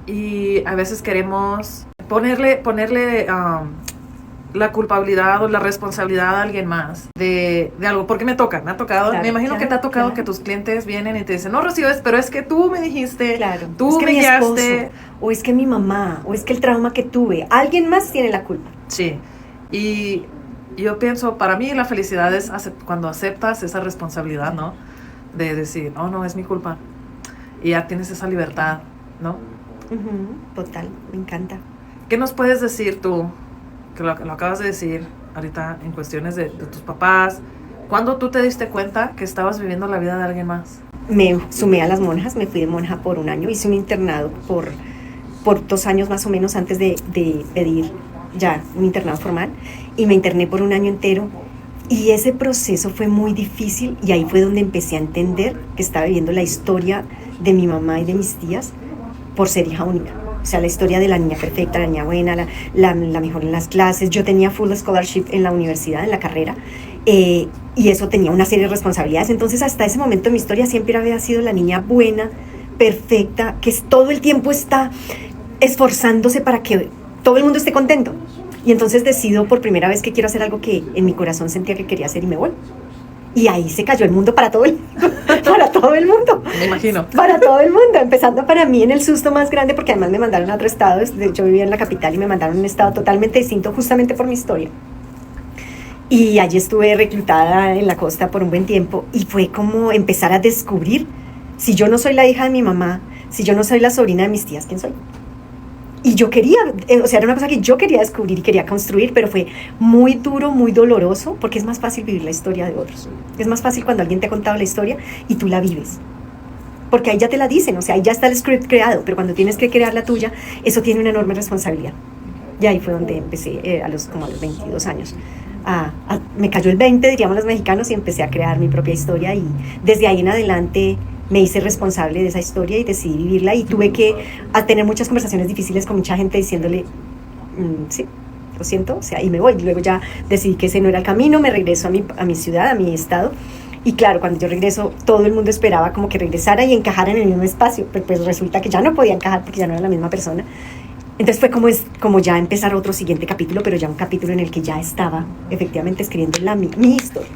y a veces queremos ponerle la culpabilidad o la responsabilidad a alguien más de algo, porque me ha tocado, claro, me imagino que te ha tocado, claro, que tus clientes vienen y te dicen, no, Rocío, pero es que tú me dijiste, claro, tú es que me mi guiaste, esposo, o es que mi mamá, o es que el trauma que tuve, alguien más tiene la culpa. Sí, y yo pienso, para mí la felicidad es cuando aceptas esa responsabilidad, ¿no? De decir, oh, no, es mi culpa, y ya tienes esa libertad, ¿no? Total, me encanta. ¿Qué nos puedes decir tú, que lo acabas de decir ahorita en cuestiones de tus papás? ¿Cuándo tú te diste cuenta que estabas viviendo la vida de alguien más? Me sumé a las monjas, me fui de monja por un año, hice un internado por 2 años más o menos antes de pedir ya un internado formal, y me interné por un año entero, y ese proceso fue muy difícil, y ahí fue donde empecé a entender que estaba viviendo la historia de mi mamá y de mis tías por ser hija única. O sea, la historia de la niña perfecta, la niña buena, la mejor en las clases. Yo tenía full scholarship en la universidad, en la carrera, y eso tenía una serie de responsabilidades. Entonces, hasta ese momento de mi historia siempre había sido la niña buena, perfecta, que todo el tiempo está esforzándose para que todo el mundo esté contento. Y entonces decido por primera vez que quiero hacer algo que en mi corazón sentía que quería hacer, y me voy. Y ahí se cayó el mundo para todo el mundo. Me imagino. Para todo el mundo, empezando para mí en el susto más grande, porque además me mandaron a otro estado. Yo vivía en la capital y me mandaron a un estado totalmente distinto justamente por mi historia. Y allí estuve reclutada en la costa por un buen tiempo, y fue como empezar a descubrir, si yo no soy la hija de mi mamá, si yo no soy la sobrina de mis tías, ¿quién soy? Y yo quería, o sea, era una cosa que yo quería descubrir y quería construir, pero fue muy duro, muy doloroso, porque es más fácil vivir la historia de otros. Es más fácil cuando alguien te ha contado la historia y tú la vives. Porque ahí ya te la dicen, o sea, ahí ya está el script creado, pero cuando tienes que crear la tuya, eso tiene una enorme responsabilidad. Y ahí fue donde empecé, a los 22 años. Me cayó el 20, diríamos los mexicanos, y empecé a crear mi propia historia, y desde ahí en adelante me hice responsable de esa historia y decidí vivirla, y tuve que tener muchas conversaciones difíciles con mucha gente diciéndole, sí, lo siento, o sea, y me voy. Luego ya decidí que ese no era el camino, me regreso a mi ciudad, a mi estado, y claro, cuando yo regreso, todo el mundo esperaba como que regresara y encajara en el mismo espacio, pero pues resulta que ya no podía encajar porque ya no era la misma persona. Entonces fue como ya empezar otro siguiente capítulo, pero ya un capítulo en el que ya estaba efectivamente escribiendo mi historia.